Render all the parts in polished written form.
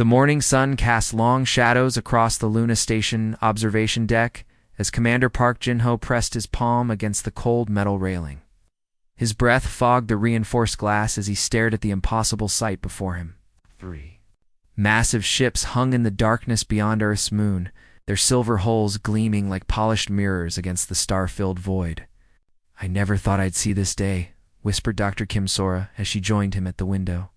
The morning sun cast long shadows across the Luna Station observation deck as Commander Park Jin-ho pressed his palm against the cold metal railing. His breath fogged the reinforced glass as he stared at the impossible sight before him. 3 massive ships hung in the darkness beyond Earth's moon, their silver hulls gleaming like polished mirrors against the star-filled void. "I never thought I'd see this day," whispered Dr. Kim Sora as she joined him at the window.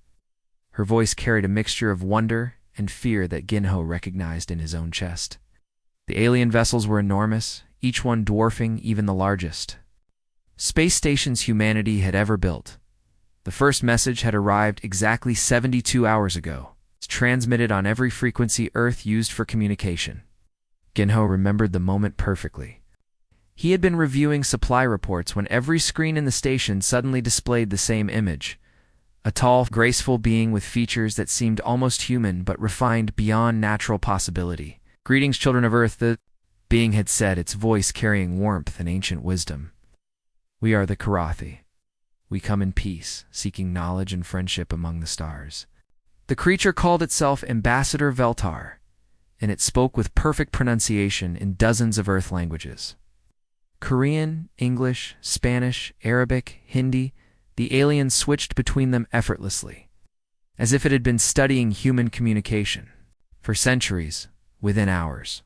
Her voice carried a mixture of wonder and fear that Jin-ho recognized in his own chest. The alien vessels were enormous, each one dwarfing even the largest space stations humanity had ever built. The first message had arrived exactly 72 hours ago, transmitted on every frequency Earth used for communication. Jin-ho remembered the moment perfectly. He had been reviewing supply reports when every screen in the station suddenly displayed the same image. A tall, graceful being with features that seemed almost human but refined beyond natural possibility. "Greetings, children of Earth," the being had said, its voice carrying warmth and ancient wisdom. "We are the Karathi. We come in peace, seeking knowledge and friendship among the stars." The creature called itself Ambassador Veltar, and it spoke with perfect pronunciation in dozens of Earth languages. Korean, English, Spanish, Arabic, Hindi, the alien switched between them effortlessly, as if it had been studying human communication for centuries, within hours.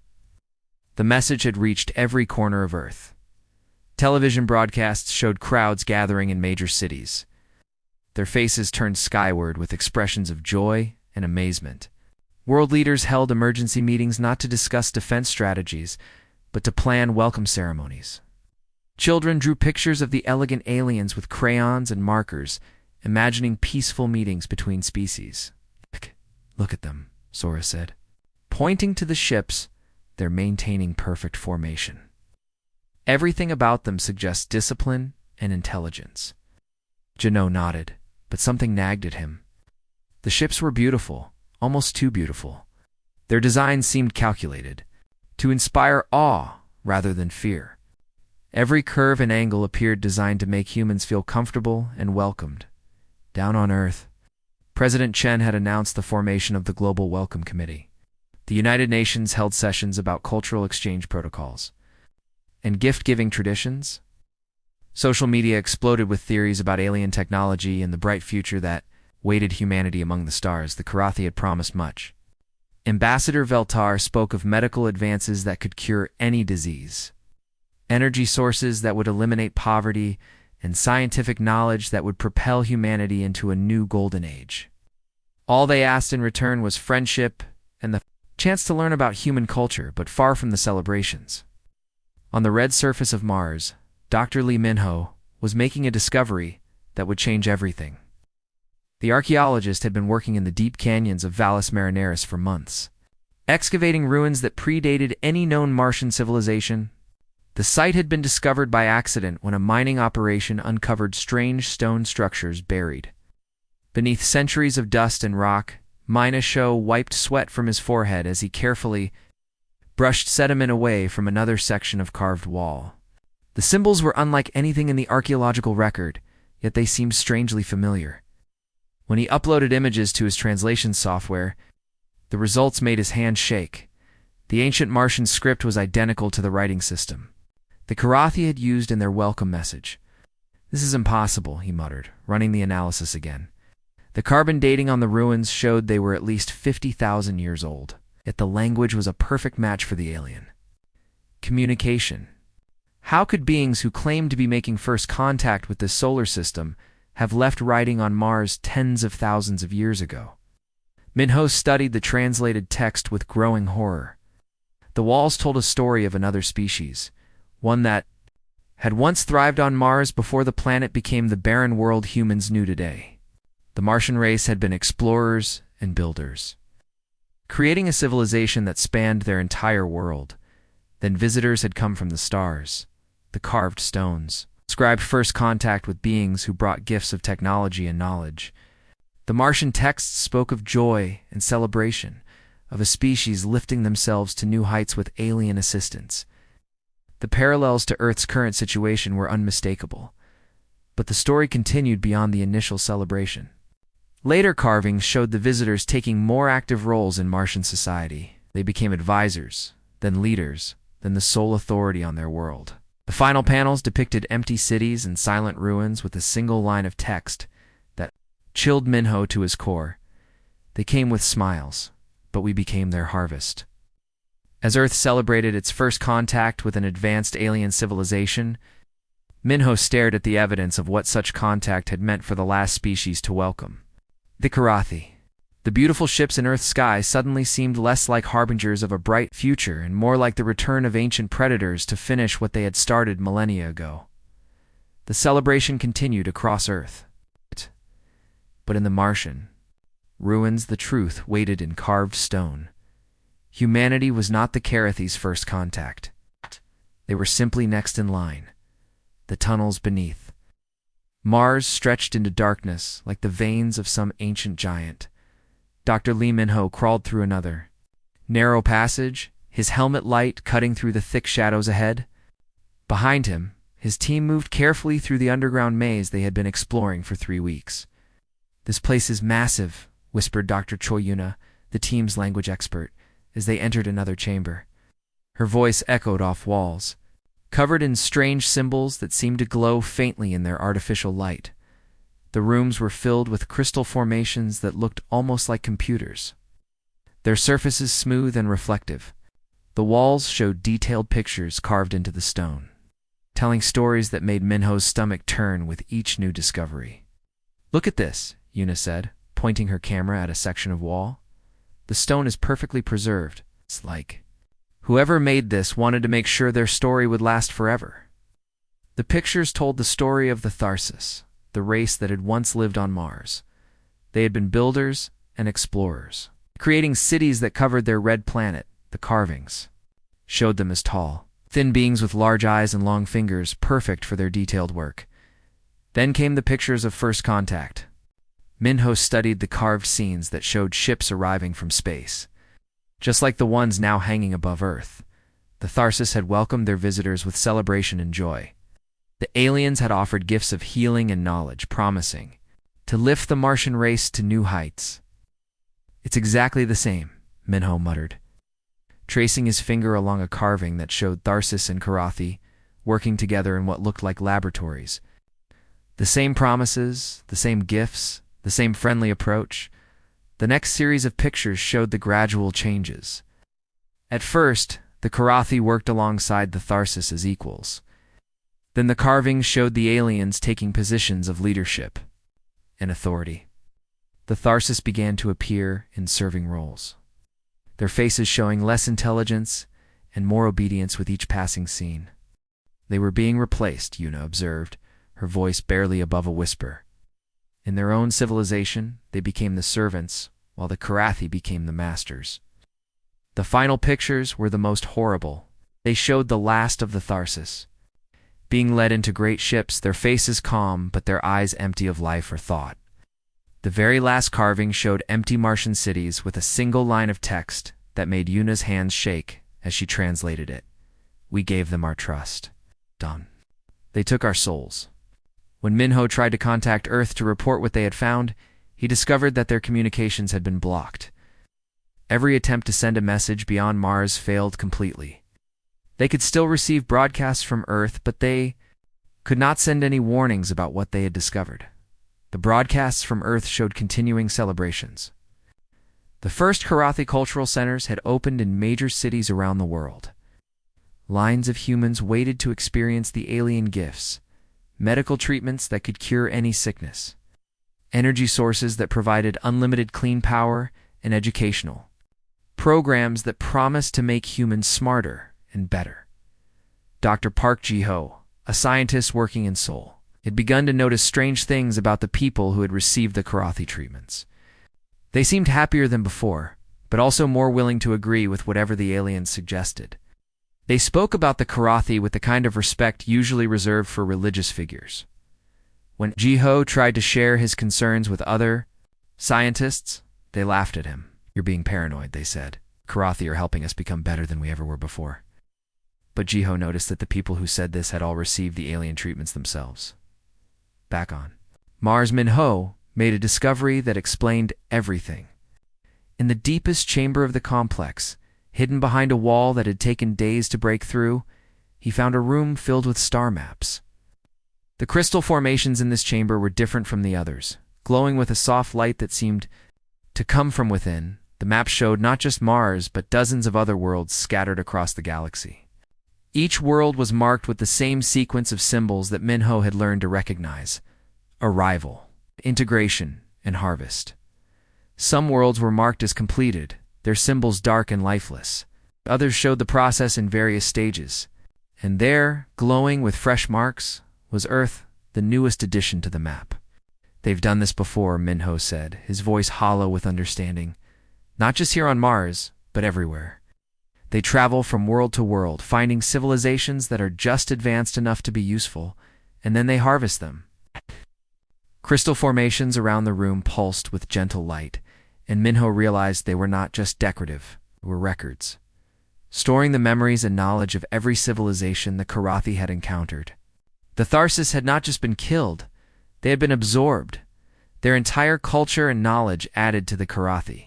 The message had reached every corner of Earth. Television broadcasts showed crowds gathering in major cities. Their faces turned skyward with expressions of joy and amazement. World leaders held emergency meetings not to discuss defense strategies, but to plan welcome ceremonies. Children drew pictures of the elegant aliens with crayons and markers, imagining peaceful meetings between species. "Look at them," Sora said, pointing to the ships. "They're maintaining perfect formation. Everything about them suggests discipline and intelligence." Jin-ho nodded, but something nagged at him. The ships were beautiful, almost too beautiful. Their designs seemed calculated, to inspire awe rather than fear. Every curve and angle appeared designed to make humans feel comfortable and welcomed. Down on Earth, President Chen had announced the formation of the Global Welcome Committee. The United Nations held sessions about cultural exchange protocols and gift-giving traditions. Social media exploded with theories about alien technology and the bright future that waited humanity among the stars. The Karathi had promised much. Ambassador Veltar spoke of medical advances that could cure any disease, energy sources that would eliminate poverty, and scientific knowledge that would propel humanity into a new golden age. All they asked in return was friendship and the chance to learn about human culture, but far from the celebrations. On the red surface of Mars, Dr. Lee Min-ho was making a discovery that would change everything. The archaeologist had been working in the deep canyons of Valles Marineris for months, excavating ruins that predated any known Martian civilization. The site had been discovered by accident when a mining operation uncovered strange stone structures buried beneath centuries of dust and rock. Min-ho wiped sweat from his forehead as he carefully brushed sediment away from another section of carved wall. The symbols were unlike anything in the archaeological record, yet they seemed strangely familiar. When he uploaded images to his translation software, the results made his hand shake. The ancient Martian script was identical to the writing system the Karathi had used in their welcome message. "This is impossible," he muttered, running the analysis again. The carbon dating on the ruins showed they were at least 50,000 years old, yet the language was a perfect match for the alien. Communication. How could beings who claimed to be making first contact with this solar system have left writing on Mars tens of thousands of years ago? Min-ho studied the translated text with growing horror. The walls told a story of another species, one that had once thrived on Mars before the planet became the barren world humans knew today. The Martian race had been explorers and builders, creating a civilization that spanned their entire world. Then visitors had come from the stars. The carved stones described first contact with beings who brought gifts of technology and knowledge. The Martian texts spoke of joy and celebration, of a species lifting themselves to new heights with alien assistance. The parallels to Earth's current situation were unmistakable, but the story continued beyond the initial celebration. Later carvings showed the visitors taking more active roles in Martian society. They became advisors, then leaders, then the sole authority on their world. The final panels depicted empty cities and silent ruins with a single line of text that chilled Minho to his core. They came with smiles, but we became their harvest. As Earth celebrated its first contact with an advanced alien civilization, Minho stared at the evidence of what such contact had meant for the last species to welcome. The Karathi. The beautiful ships in Earth's sky suddenly seemed less like harbingers of a bright future and more like the return of ancient predators to finish what they had started millennia ago. The celebration continued across Earth. But in the Martian ruins, the truth waited in carved stone. Humanity was not the Karathi's first contact. They were simply next in line. The tunnels beneath. Mars stretched into darkness like the veins of some ancient giant. Dr. Lee Minho crawled through another narrow passage, his helmet light cutting through the thick shadows ahead. Behind him, his team moved carefully through the underground maze they had been exploring for 3 weeks. "This place is massive," whispered Dr. Choi Yuna, the team's language expert, as they entered another chamber. Her voice echoed off walls, covered in strange symbols that seemed to glow faintly in their artificial light. The rooms were filled with crystal formations that looked almost like computers, their surfaces smooth and reflective. The walls showed detailed pictures carved into the stone, telling stories that made Minho's stomach turn with each new discovery. "Look at this," Yuna said, pointing her camera at a section of wall. "The stone is perfectly preserved. It's like whoever made this wanted to make sure their story would last forever." The pictures told the story of the Tharsis, the race that had once lived on Mars. They had been builders and explorers, creating cities that covered their red planet. The carvings showed them as tall, thin beings with large eyes and long fingers, perfect for their detailed work. Then came the pictures of first contact. Minho studied the carved scenes that showed ships arriving from space. Just like the ones now hanging above Earth, the Tharsis had welcomed their visitors with celebration and joy. The aliens had offered gifts of healing and knowledge, promising to lift the Martian race to new heights. "It's exactly the same," Minho muttered, tracing his finger along a carving that showed Tharsis and Karathi working together in what looked like laboratories. The same promises, the same gifts, the same friendly approach. The next series of pictures showed the gradual changes. At first, the Karathi worked alongside the Tharsis as equals. Then the carvings showed the aliens taking positions of leadership and authority. The Tharsis began to appear in serving roles, their faces showing less intelligence and more obedience with each passing scene. They were being replaced, Yuna observed, her voice barely above a whisper. In their own civilization, they became the servants, while the Karathi became the masters. The final pictures were the most horrible. They showed the last of the Tharsis, being led into great ships, their faces calm but their eyes empty of life or thought. The very last carving showed empty Martian cities with a single line of text that made Yuna's hands shake as she translated it. "We gave them our trust. Done. They took our souls." When Minho tried to contact Earth to report what they had found, he discovered that their communications had been blocked. Every attempt to send a message beyond Mars failed completely. They could still receive broadcasts from Earth, but they could not send any warnings about what they had discovered. The broadcasts from Earth showed continuing celebrations. The first Karathi cultural centers had opened in major cities around the world. Lines of humans waited to experience the alien gifts, medical treatments that could cure any sickness, energy sources that provided unlimited clean power, and educational programs that promised to make humans smarter and better. Dr. Park Ji-ho, a scientist working in Seoul, had begun to notice strange things about the people who had received the Karathi treatments. They seemed happier than before, but also more willing to agree with whatever the aliens suggested. They spoke about the Karathi with the kind of respect usually reserved for religious figures. When Ji-ho tried to share his concerns with other scientists, they laughed at him. "You're being paranoid," they said. "Karathi are helping us become better than we ever were before." But Ji-ho noticed that the people who said this had all received the alien treatments themselves. Back on Mars, Minho made a discovery that explained everything. In the deepest chamber of the complex, hidden behind a wall that had taken days to break through, he found a room filled with star maps. The crystal formations in this chamber were different from the others, glowing with a soft light that seemed to come from within. The map showed not just Mars, but dozens of other worlds scattered across the galaxy. Each world was marked with the same sequence of symbols that Minho had learned to recognize: arrival, integration, and harvest. Some worlds were marked as completed, their symbols dark and lifeless. Others showed the process in various stages. And there, glowing with fresh marks, was Earth, the newest addition to the map. "They've done this before," Minho said, his voice hollow with understanding. "Not just here on Mars, but everywhere. They travel from world to world, finding civilizations that are just advanced enough to be useful, and then they harvest them." Crystal formations around the room pulsed with gentle light, and Minho realized they were not just decorative, they were records, storing the memories and knowledge of every civilization the Karathi had encountered. The Tharsis had not just been killed, they had been absorbed, their entire culture and knowledge added to the Karathi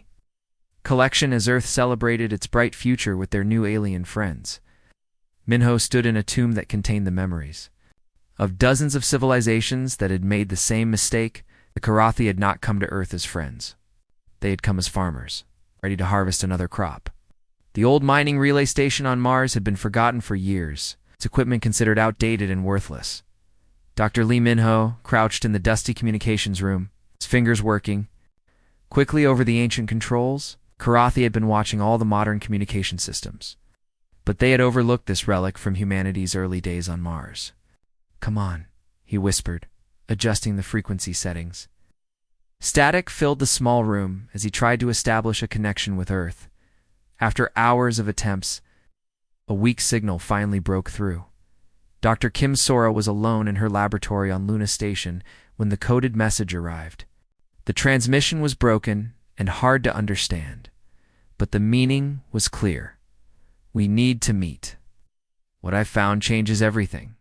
collection as Earth celebrated its bright future with their new alien friends. Minho stood in a tomb that contained the memories of dozens of civilizations that had made the same mistake. The Karathi had not come to Earth as friends. They had come as farmers, ready to harvest another crop. The old mining relay station on Mars had been forgotten for years, its equipment considered outdated and worthless. Dr. Lee Minho crouched in the dusty communications room, his fingers working quickly over the ancient controls. Karathi had been watching all the modern communication systems, but they had overlooked this relic from humanity's early days on Mars. "Come on," he whispered, adjusting the frequency settings. Static filled the small room as he tried to establish a connection with Earth. After hours of attempts, a weak signal finally broke through. Dr. Kim Sora was alone in her laboratory on Luna Station when the coded message arrived. The transmission was broken and hard to understand, but the meaning was clear. "We need to meet. What I've found changes everything.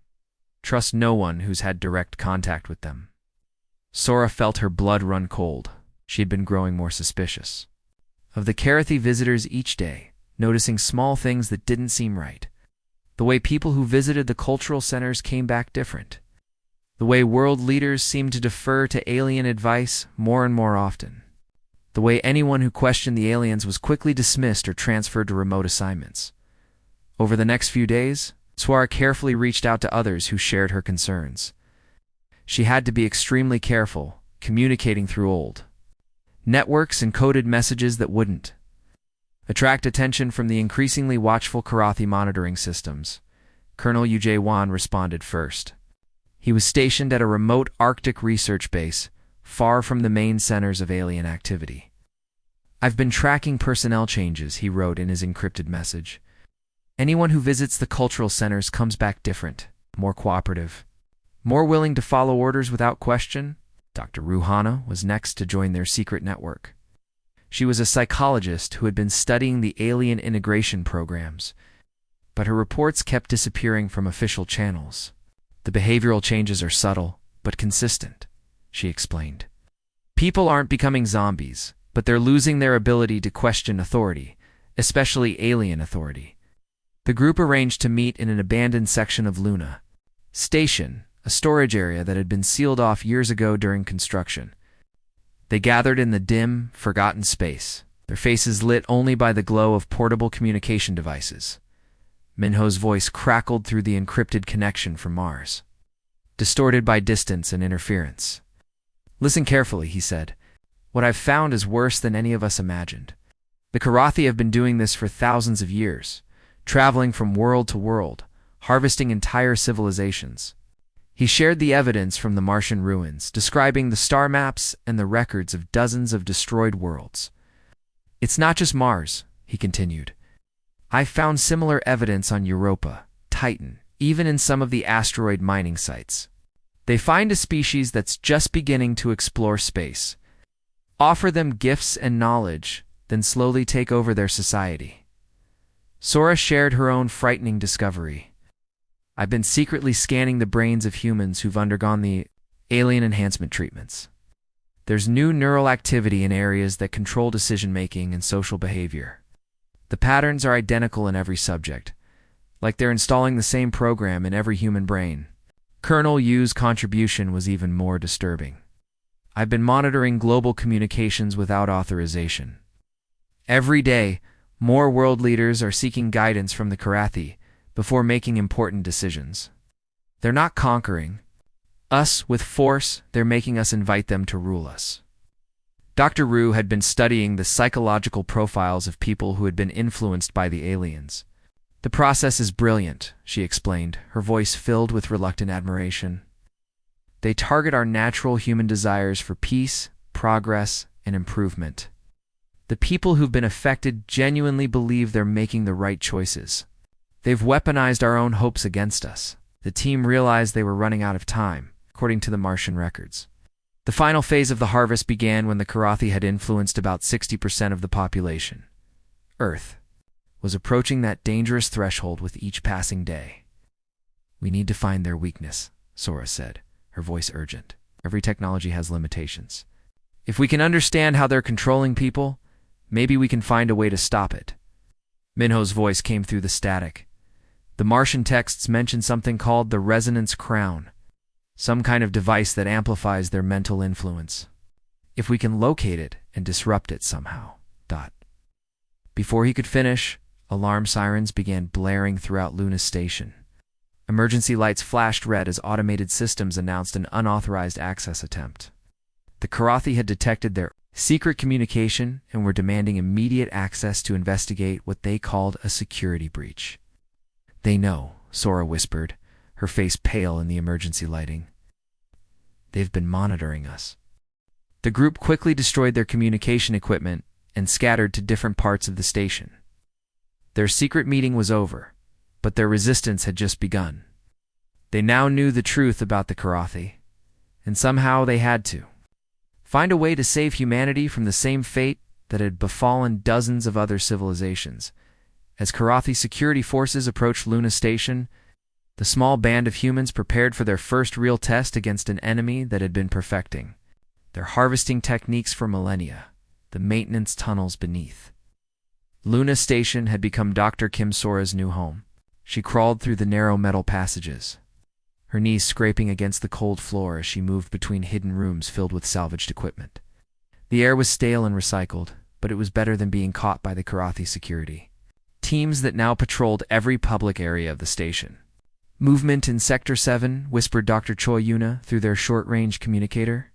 Trust no one who's had direct contact with them." Sora felt her blood run cold. She had been growing more suspicious of the Karathi visitors each day, noticing small things that didn't seem right. The way people who visited the cultural centers came back different. The way world leaders seemed to defer to alien advice more and more often. The way anyone who questioned the aliens was quickly dismissed or transferred to remote assignments. Over the next few days, Swara carefully reached out to others who shared her concerns. She had to be extremely careful, communicating through old networks and coded messages that wouldn't attract attention from the increasingly watchful Karathi monitoring systems. Colonel Ujay Wan responded first. He was stationed at a remote Arctic research base, far from the main centers of alien activity. "I've been tracking personnel changes," he wrote in his encrypted message. "Anyone who visits the cultural centers comes back different, more cooperative, more willing to follow orders without question." Dr. Ruhana was next to join their secret network. She was a psychologist who had been studying the alien integration programs, but her reports kept disappearing from official channels. "The behavioral changes are subtle, but consistent," she explained. "People aren't becoming zombies, but they're losing their ability to question authority, especially alien authority." The group arranged to meet in an abandoned section of Luna Station, a storage area that had been sealed off years ago during construction. They gathered in the dim, forgotten space, their faces lit only by the glow of portable communication devices. Minho's voice crackled through the encrypted connection from Mars, distorted by distance and interference. "Listen carefully," he said. "What I've found is worse than any of us imagined. The Karathi have been doing this for thousands of years, traveling from world to world, harvesting entire civilizations." He shared the evidence from the Martian ruins, describing the star maps and the records of dozens of destroyed worlds. "It's not just Mars," he continued. "I found similar evidence on Europa, Titan, even in some of the asteroid mining sites. They find a species that's just beginning to explore space, offer them gifts and knowledge, then slowly take over their society." Sora shared her own frightening discovery. "I've been secretly scanning the brains of humans who've undergone the alien enhancement treatments. There's new neural activity in areas that control decision-making and social behavior. The patterns are identical in every subject, like they're installing the same program in every human brain. Colonel Yu's contribution was even more disturbing. I've been monitoring global communications without authorization. Every day, more world leaders are seeking guidance from the Karathi before making important decisions. They're not conquering us with force, they're making us invite them to rule us. Dr. Rue had been studying the psychological profiles of people who had been influenced by the aliens. The process is brilliant, she explained, her voice filled with reluctant admiration. They target our natural human desires for peace, progress, and improvement. The people who've been affected genuinely believe they're making the right choices. They've weaponized our own hopes against us. The team realized they were running out of time, according to the Martian records. The final phase of the harvest began when the Karathi had influenced about 60% of the population. Earth was approaching that dangerous threshold with each passing day. We need to find their weakness, Sora said, her voice urgent. Every technology has limitations. If we can understand how they're controlling people, maybe we can find a way to stop it. Minho's voice came through the static. The Martian texts mentioned something called the resonance crown, some kind of device that amplifies their mental influence. If we can locate it and disrupt it somehow. Before he could finish, alarm sirens began blaring throughout Luna Station. Emergency lights flashed red as automated systems announced an unauthorized access attempt. The Karathi had detected their secret communication and were demanding immediate access to investigate what they called a security breach. They know, Sora whispered, her face pale in the emergency lighting. They've been monitoring us. The group quickly destroyed their communication equipment and scattered to different parts of the station. Their secret meeting was over, but their resistance had just begun. They now knew the truth about the Karathi, and somehow they had to find a way to save humanity from the same fate that had befallen dozens of other civilizations. As Karathi security forces approached Luna Station, the small band of humans prepared for their first real test against an enemy that had been perfecting their harvesting techniques for millennia, the maintenance tunnels beneath. Luna Station had become Dr. Kim Sora's new home. She crawled through the narrow metal passages, her knees scraping against the cold floor as she moved between hidden rooms filled with salvaged equipment. The air was stale and recycled, but it was better than being caught by the Karathi security teams that now patrolled every public area of the station. Movement in Sector 7, whispered Dr. Choi Yuna through their short-range communicator.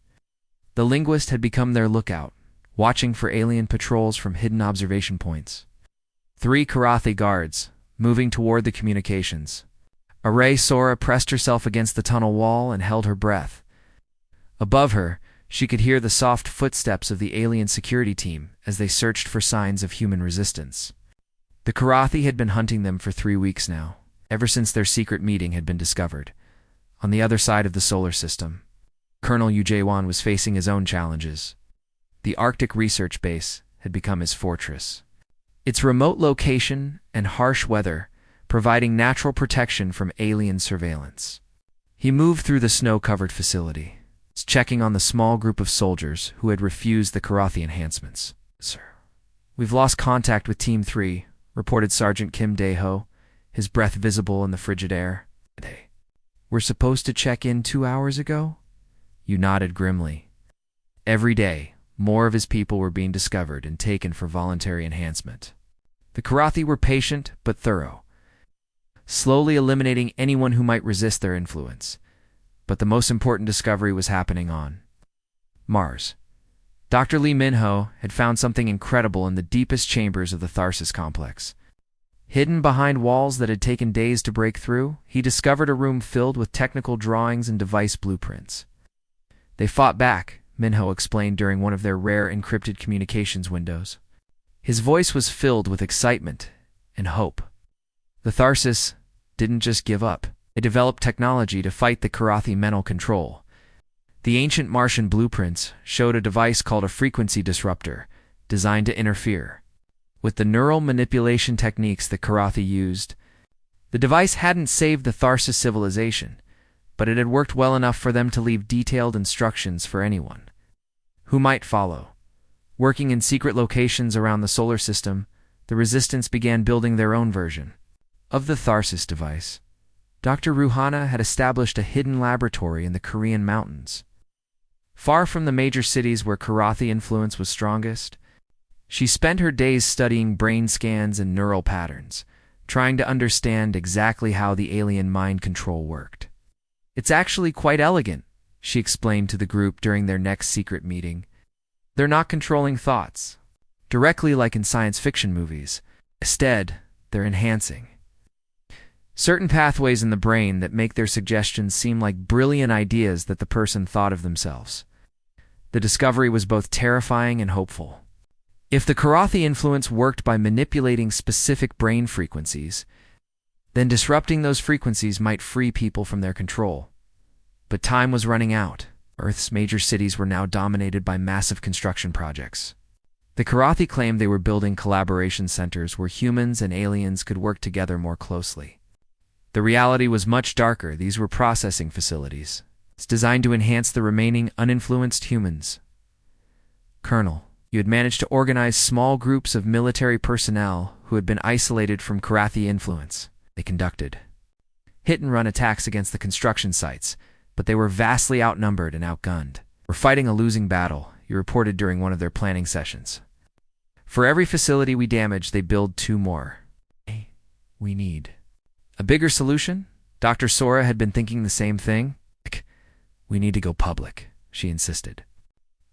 The linguist had become their lookout, watching for alien patrols from hidden observation points. 3 Karathi guards, moving toward the communications. Sora pressed herself against the tunnel wall and held her breath. Above her, she could hear the soft footsteps of the alien security team as they searched for signs of human resistance. The Karathi had been hunting them for 3 weeks now, ever since their secret meeting had been discovered. On the other side of the solar system, Colonel Yu Jae-won was facing his own challenges. The Arctic Research Base had become his fortress. Its remote location and harsh weather providing natural protection from alien surveillance. He moved through the snow-covered facility, checking on the small group of soldiers who had refused the Karathi enhancements. Sir, we've lost contact with Team 3, reported Sergeant Kim Dae-ho, his breath visible in the frigid air. We're supposed to check in 2 hours ago? You nodded grimly. Every day, more of his people were being discovered and taken for voluntary enhancement. The Karathi were patient but thorough, slowly eliminating anyone who might resist their influence. But the most important discovery was happening on Mars. Dr. Lee Minho had found something incredible in the deepest chambers of the Tharsis complex. Hidden behind walls that had taken days to break through, he discovered a room filled with technical drawings and device blueprints. They fought back, Minho explained during one of their rare encrypted communications windows. His voice was filled with excitement and hope. The Tharsis didn't just give up. They developed technology to fight the Karathi mental control. The ancient Martian blueprints showed a device called a frequency disruptor, designed to interfere with the neural manipulation techniques the Karathi used. The device hadn't saved the Tharsis civilization, but it had worked well enough for them to leave detailed instructions for anyone Who might follow? Working in secret locations around the solar system, the Resistance began building their own version of the Tharsis device. Dr. Ruhana had established a hidden laboratory in the Korean mountains. Far from the major cities where Karathi influence was strongest, she spent her days studying brain scans and neural patterns, trying to understand exactly how the alien mind control worked. "It's actually quite elegant," she explained to the group during their next secret meeting. "They're not controlling thoughts directly like in science fiction movies. Instead, they're enhancing certain pathways in the brain that make their suggestions seem like brilliant ideas that the person thought of themselves." The discovery was both terrifying and hopeful. If the Karathi influence worked by manipulating specific brain frequencies, then disrupting those frequencies might free people from their control. But time was running out. Earth's major cities were now dominated by massive construction projects. The Karathi claimed they were building collaboration centers where humans and aliens could work together more closely. The reality was much darker. These were processing facilities. It's designed to enhance the remaining uninfluenced humans. "Colonel, you had managed to organize small groups of military personnel who had been isolated from Karathi influence. They conducted hit-and-run attacks against the construction sites, but they were vastly outnumbered and outgunned. We're fighting a losing battle," you reported during one of their planning sessions. "For every facility we damage, they build 2 more. We need a bigger solution." Dr. Sora had been thinking the same thing. "We need to go public," she insisted.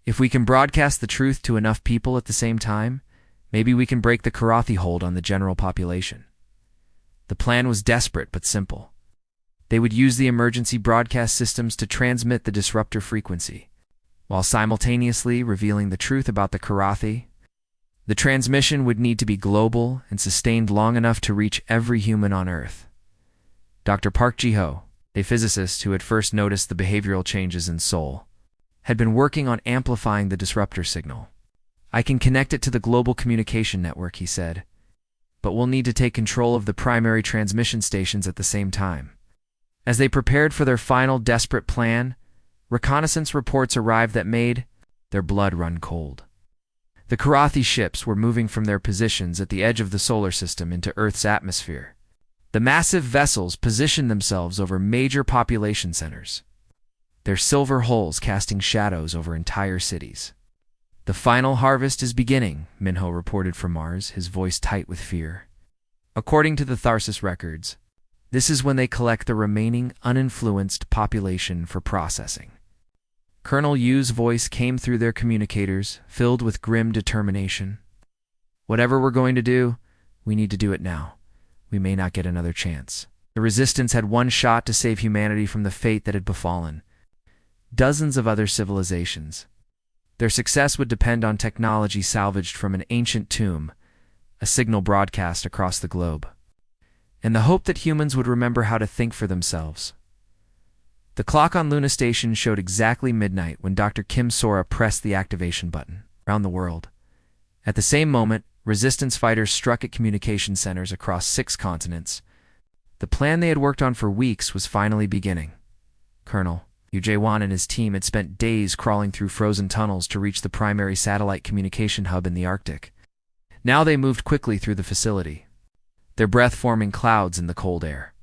"If we can broadcast the truth to enough people at the same time, maybe we can break the Karathi hold on the general population." The plan was desperate but simple. They would use the emergency broadcast systems to transmit the disruptor frequency, while simultaneously revealing the truth about the Karathi. The transmission would need to be global and sustained long enough to reach every human on Earth. Dr. Park Ji-ho, a physicist who had first noticed the behavioral changes in Seoul, had been working on amplifying the disruptor signal. "I can connect it to the global communication network," he said, "but we'll need to take control of the primary transmission stations at the same time." As they prepared for their final desperate plan, reconnaissance reports arrived that made their blood run cold. The Karathi ships were moving from their positions at the edge of the solar system into Earth's atmosphere. The massive vessels positioned themselves over major population centers, their silver hulls casting shadows over entire cities. "The final harvest is beginning," Minho reported from Mars, his voice tight with fear. "According to the Tharsis records, this is when they collect the remaining uninfluenced population for processing." Colonel Yu's voice came through their communicators, filled with grim determination. "Whatever we're going to do, we need to do it now. We may not get another chance." The Resistance had one shot to save humanity from the fate that had befallen dozens of other civilizations. Their success would depend on technology salvaged from an ancient tomb, a signal broadcast across the globe, and the hope that humans would remember how to think for themselves. The clock on Luna Station showed exactly midnight when Dr. Kim Sora pressed the activation button. Around the world, at the same moment, Resistance fighters struck at communication centers across 6 continents. The plan they had worked on for weeks was finally beginning. Colonel Yu Jae-won and his team had spent days crawling through frozen tunnels to reach the primary satellite communication hub in the Arctic. Now they moved quickly through the facility, their breath forming clouds in the cold air.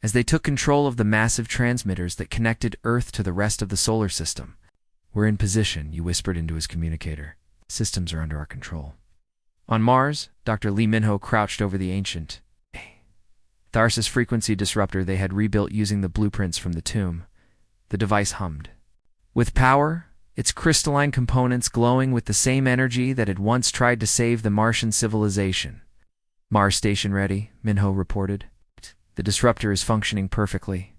As they took control of the massive transmitters that connected Earth to the rest of the solar system. "We're in position," Yu whispered into his communicator. "Systems are under our control." On Mars, Dr. Lee Minho crouched over the ancient Tharsis frequency disruptor they had rebuilt using the blueprints from the tomb. The device hummed with power, its crystalline components glowing with the same energy that had once tried to save the Martian civilization. "Mars station ready," Minho reported. "The disruptor is functioning perfectly."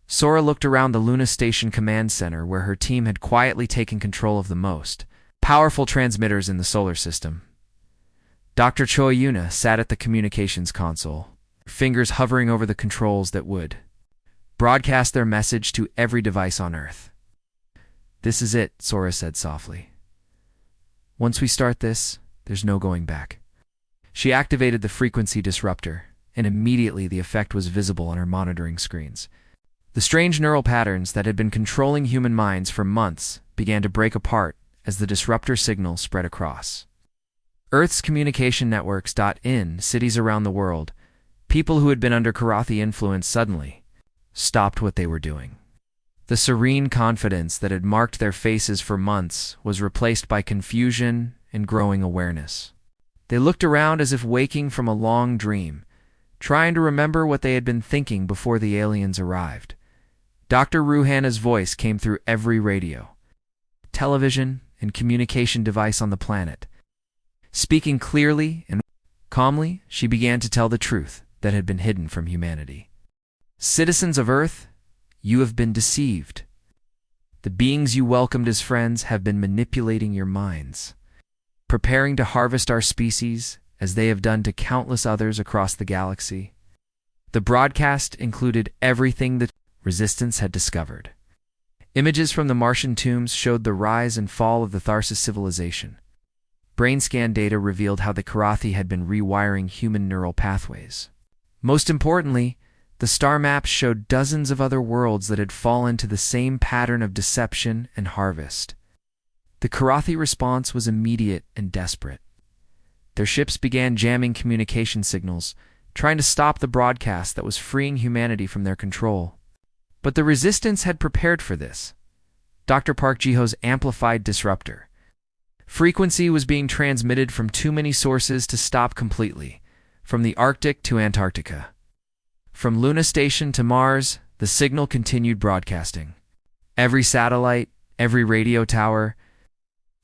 Sora looked around the Luna Station command center where her team had quietly taken control of the most powerful transmitters in the solar system. Dr. Choi Yuna sat at the communications console, her fingers hovering over the controls that would broadcast their message to every device on Earth. "This is it," Sora said softly. "Once we start this, there's no going back." She activated the frequency disruptor, and immediately the effect was visible on her monitoring screens. The strange neural patterns that had been controlling human minds for months began to break apart as the disruptor signal spread across Earth's communication networks. In cities around the world, people who had been under Karathi influence suddenly stopped what they were doing. The serene confidence that had marked their faces for months was replaced by confusion and growing awareness. They looked around as if waking from a long dream, trying to remember what they had been thinking before the aliens arrived. Dr. Ruhana's voice came through every radio, television, and communication device on the planet. Speaking clearly and calmly, she began to tell the truth that had been hidden from humanity. Citizens of Earth, you have been deceived. The beings you welcomed as friends have been manipulating your minds, preparing to harvest our species as they have done to countless others across the galaxy. The broadcast included everything the Resistance had discovered. Images from the Martian tombs showed the rise and fall of the Tharsis civilization. Brain scan data revealed how the Karathi had been rewiring human neural pathways. Most importantly, the star maps showed dozens of other worlds that had fallen to the same pattern of deception and harvest. The Karathi response was immediate and desperate. Their ships began jamming communication signals, trying to stop the broadcast that was freeing humanity from their control. But the Resistance had prepared for this. Dr. Park Jiho's amplified disruptor. Frequency was being transmitted from too many sources to stop completely, from the Arctic to Antarctica. From Luna Station to Mars, the signal continued broadcasting. Every satellite, every radio tower,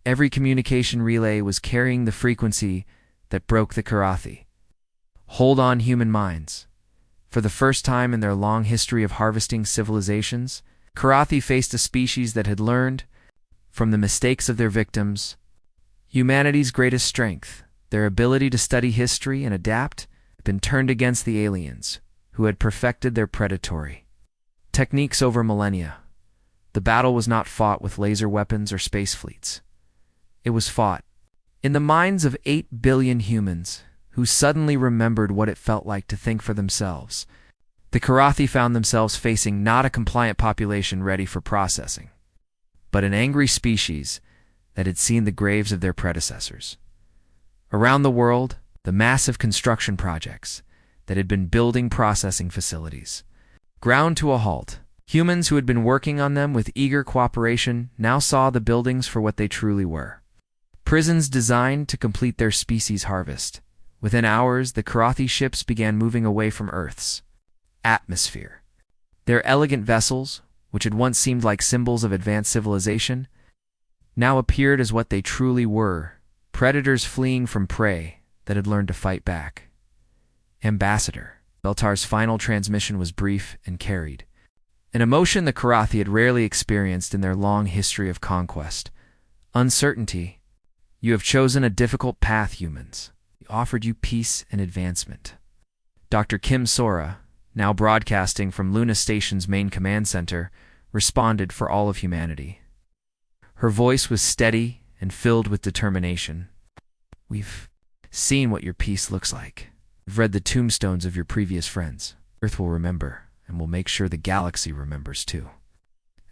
every communication relay was carrying the frequency that broke the Karathi. Hold on, human minds. For the first time in their long history of harvesting civilizations, Karathi faced a species that had learned, from the mistakes of their victims, humanity's greatest strength, their ability to study history and adapt, had been turned against the aliens, who had perfected their predatory techniques over millennia. The battle was not fought with laser weapons or space fleets. It was fought in the minds of 8 billion humans who suddenly remembered what it felt like to think for themselves. The Karathi found themselves facing not a compliant population ready for processing, but an angry species that had seen the graves of their predecessors. Around the world, the massive construction projects that had been building processing facilities ground to a halt. Humans who had been working on them with eager cooperation now saw the buildings for what they truly were: prisons designed to complete their species' harvest. Within hours, the Karathi ships began moving away from Earth's atmosphere. Their elegant vessels, which had once seemed like symbols of advanced civilization, now appeared as what they truly were: predators fleeing from prey that had learned to fight back. Ambassador. Beltar's final transmission was brief and carried an emotion the Karathi had rarely experienced in their long history of conquest. Uncertainty. You have chosen a difficult path, humans. We offered you peace and advancement. Dr. Kim Sora, now broadcasting from Luna Station's main command center, responded for all of humanity. Her voice was steady and filled with determination. We've seen what your peace looks like. We've read the tombstones of your previous friends. Earth will remember, and we'll make sure the galaxy remembers too.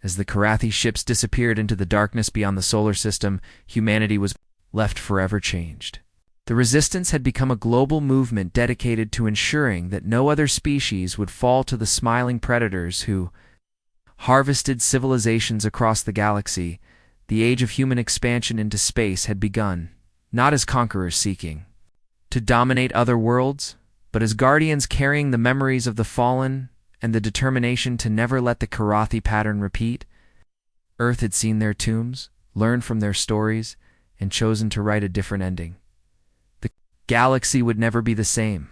As the Karathi ships disappeared into the darkness beyond the solar system, humanity was left forever changed. The Resistance had become a global movement dedicated to ensuring that no other species would fall to the smiling predators who harvested civilizations across the galaxy. The age of human expansion into space had begun, not as conquerors seeking to dominate other worlds, but as guardians carrying the memories of the fallen and the determination to never let the Karathi pattern repeat. Earth had seen their tombs, learned from their stories, and chosen to write a different ending. The galaxy would never be the same.